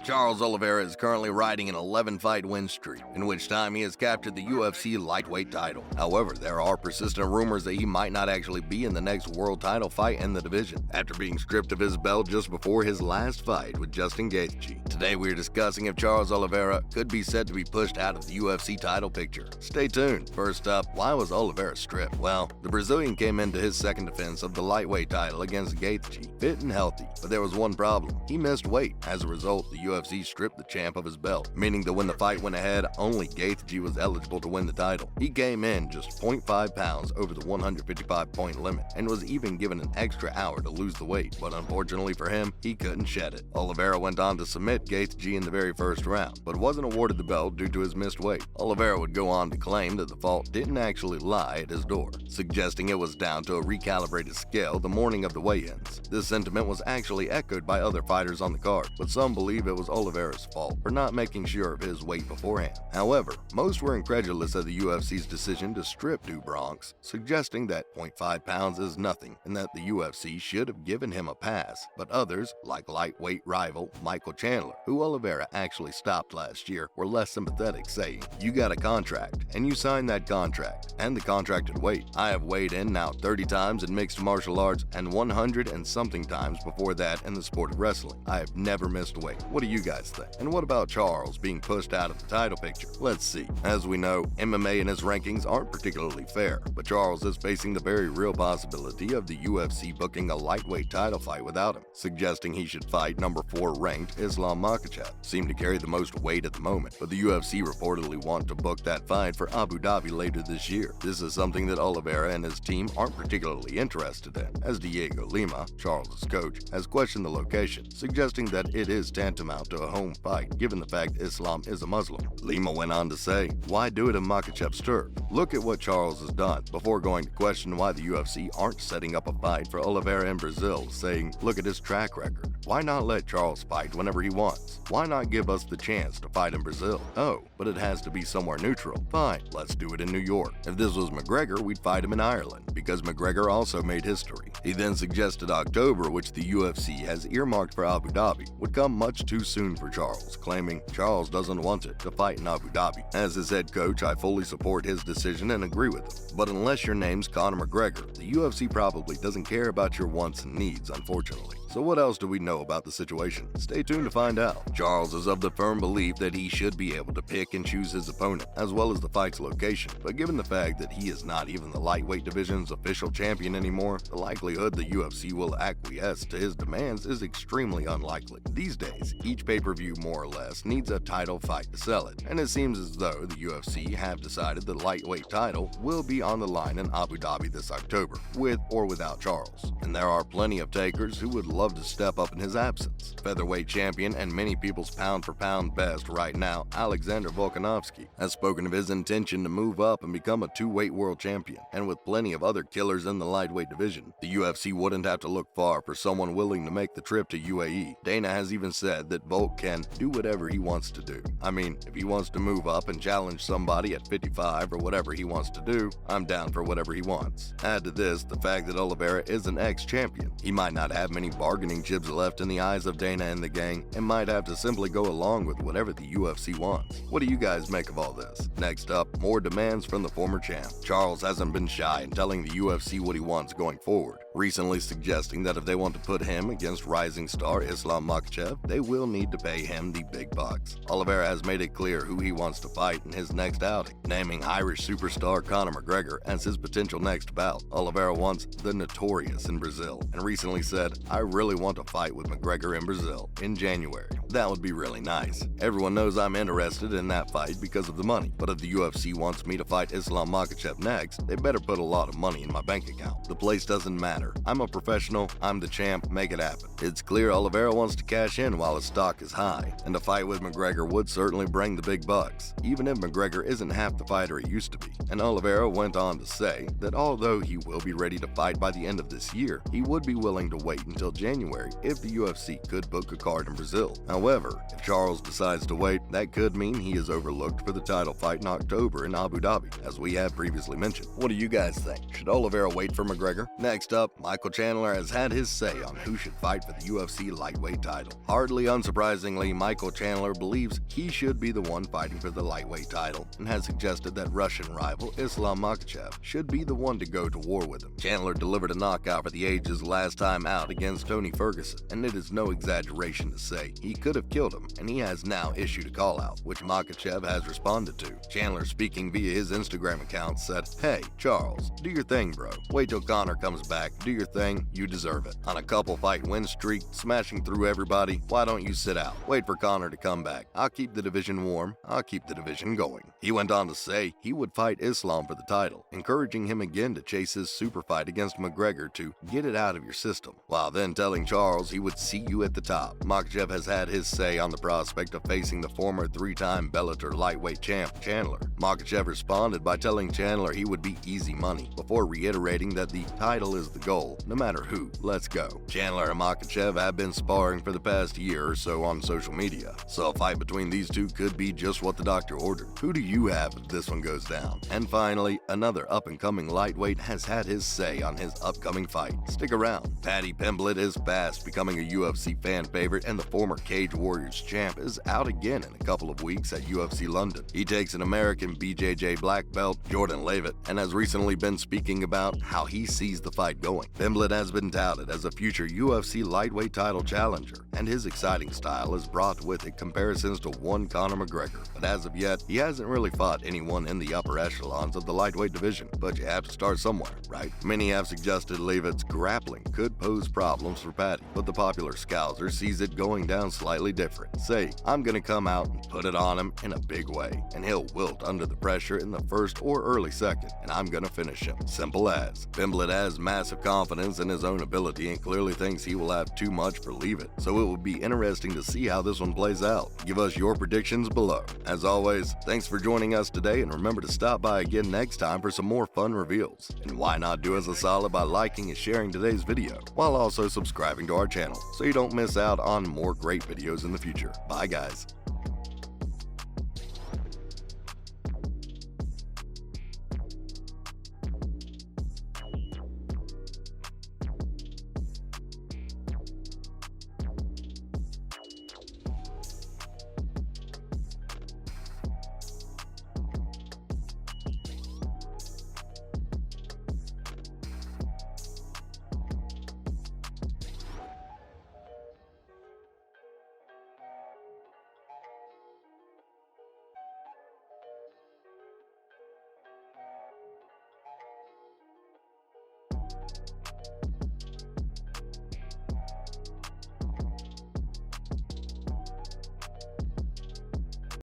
Charles Oliveira is currently riding an 11-fight win streak, in which time he has captured the UFC lightweight title. However, there are persistent rumors that he might not actually be in the next world title fight in the division, after being stripped of his belt just before his last fight with Justin Gaethje. Today we're discussing if Charles Oliveira could be said to be pushed out of the UFC title picture. Stay tuned. First up, why was Oliveira stripped? Well, the Brazilian came into his second defense of the lightweight title against Gaethje, fit and healthy, but there was one problem. He missed weight. As a result, the UFC stripped the champ of his belt, meaning that when the fight went ahead, only Gaethje was eligible to win the title. He came in just 0.5 pounds over the 155-point limit and was even given an extra hour to lose the weight, but unfortunately for him, he couldn't shed it. Oliveira went on to submit Gaethje in the very first round, but wasn't awarded the belt due to his missed weight. Oliveira would go on to claim that the fault didn't actually lie at his door, suggesting it was down to a recalibrated scale the morning of the weigh-ins. This sentiment was actually echoed by other fighters on the card, but some believe it was Oliveira's fault for not making sure of his weight beforehand. However, most were incredulous at the UFC's decision to strip Do Bronx, suggesting that 0.5 pounds is nothing and that the UFC should have given him a pass. But others, like lightweight rival Michael Chandler, who Oliveira actually stopped last year, were less sympathetic, saying, "You got a contract, and you signed that contract, and the contracted weight. I have weighed in now 30 times in mixed martial arts and 100 and something times before that in the sport of wrestling. I have never missed weight. What do you guys think? And what about Charles being pushed out of the title picture? Let's see. As we know, MMA and his rankings aren't particularly fair, but Charles is facing the very real possibility of the UFC booking a lightweight title fight without him, suggesting he should fight number 4 ranked Islam Makhachev. Seemed to carry the most weight at the moment, but the UFC reportedly want to book that fight for Abu Dhabi later this year. This is something that Oliveira and his team aren't particularly interested in, as Diego Lima, Charles' coach, has questioned the location, suggesting that it is tantamount to a home fight given the fact Islam is a Muslim. Lima went on to say, "Why do it in Makhachev's turf? Look at what Charles has done," before going to question why the UFC aren't setting up a fight for Oliveira in Brazil, saying, "Look at his track record. Why not let Charles fight whenever he wants? Why not give us the chance to fight in Brazil? Oh, but it has to be somewhere neutral. Fine, let's do it in New York. If this was McGregor, we'd fight him in Ireland, because McGregor also made history." He then suggested October, which the UFC has earmarked for Abu Dhabi, would come much too soon for Charles, claiming Charles doesn't want it to fight in Abu Dhabi. As his head coach, I fully support his decision and agree with him. But unless your name's Conor McGregor, the UFC probably doesn't care about your wants and needs, unfortunately. So what else do we know about the situation? Stay tuned to find out. Charles is of the firm belief that he should be able to pick and choose his opponent, as well as the fight's location, but given the fact that he is not even the lightweight division's official champion anymore, the likelihood the UFC will acquiesce to his demands is extremely unlikely. These days, each pay-per-view more or less needs a title fight to sell it, and it seems as though the UFC have decided the lightweight title will be on the line in Abu Dhabi this October, with or without Charles. And there are plenty of takers who would love to step up in his absence. Featherweight champion and many people's pound-for-pound best right now, Alexander Volkanovski, has spoken of his intention to move up and become a 2-weight world champion. And with plenty of other killers in the lightweight division, the UFC wouldn't have to look far for someone willing to make the trip to UAE. Dana has even said that Volk can do whatever he wants to do. I mean, if he wants to move up and challenge somebody at 55 or whatever he wants to do, I'm down for whatever he wants. Add to this the fact that Oliveira is an ex-champion. He might not have many bargaining chips left in the eyes of Dana and the gang, and might have to simply go along with whatever the UFC wants. What do you guys make of all this? Next up, more demands from the former champ. Charles hasn't been shy in telling the UFC what he wants going forward, recently suggesting that if they want to put him against rising star Islam Makhachev, they will need to pay him the big bucks. Oliveira has made it clear who he wants to fight in his next outing, naming Irish superstar Conor McGregor as his potential next bout. Oliveira wants the Notorious in Brazil, and recently said, "I really want to fight with McGregor in Brazil in January. That would be really nice. Everyone knows I'm interested in that fight because of the money, but if the UFC wants me to fight Islam Makhachev next, they better put a lot of money in my bank account. The place doesn't matter. I'm a professional, I'm the champ, make it happen." It's clear Oliveira wants to cash in while his stock is high, and a fight with McGregor would certainly bring the big bucks, even if McGregor isn't half the fighter he used to be. And Oliveira went on to say that although he will be ready to fight by the end of this year, he would be willing to wait until January if the UFC could book a card in Brazil. However, if Charles decides to wait, that could mean he is overlooked for the title fight in October in Abu Dhabi, as we have previously mentioned. What do you guys think? Should Oliveira wait for McGregor? Next up, Michael Chandler has had his say on who should fight for the UFC lightweight title. Hardly unsurprisingly, Michael Chandler believes he should be the one fighting for the lightweight title and has suggested that Russian rival Islam Makhachev should be the one to go to war with him. Chandler delivered a knockout for the ages last time out against Tony Ferguson, and it is no exaggeration to say he could have killed him, and he has now issued a call-out, which Makhachev has responded to. Chandler, speaking via his Instagram account, said, "Hey, Charles, do your thing, bro. Wait till Conor comes back. Do your thing. You deserve it. On a couple fight win streak, smashing through everybody, why don't you sit out? Wait for Conor to come back. I'll keep the division warm. I'll keep the division going." He went on to say he would fight Islam for the title, encouraging him again to chase his super fight against McGregor to get it out of your system, while then telling Charles he would see you at the top. Makhachev has had his say on the prospect of facing the former three-time Bellator lightweight champ, Chandler. Makhachev responded by telling Chandler he would be easy money, before reiterating that the title is the goal, no matter who. Let's go. Chandler and Makhachev have been sparring for the past year or so on social media, so a fight between these two could be just what the doctor ordered. Who do you have if this one goes down? And finally, another up-and-coming lightweight has had his say on his upcoming fight. Stick around. Paddy Pimblett is fast becoming a UFC fan favorite, and the former Cage Warriors champ is out again in a couple of weeks at UFC London. He takes an American BJJ black belt, Jordan Leavitt, and has recently been speaking about how he sees the fight going. Pimblett has been touted as a future UFC lightweight title challenger, and his exciting style has brought with it comparisons to one Conor McGregor. But as of yet, he hasn't really fought anyone in the upper echelons of the lightweight division. But you have to start somewhere, right? Many have suggested Leavitt's grappling could pose problems for Paddy, but the popular scouser sees it going down slightly different. Say, I'm gonna come out and put it on him in a big way, and he'll wilt under the pressure in the first or early second, and I'm gonna finish him. Simple as. Pimblett has massive confidence in his own ability and clearly thinks he will have too much for Leavitt, so it will be interesting to see how this one plays out. Give us your predictions below. As always, thanks for joining us today, and remember to stop by again next time for some more fun reveals. And why not do us a solid by liking and sharing today's video, while also subscribing to our channel so you don't miss out on more great videos in the future. Bye guys.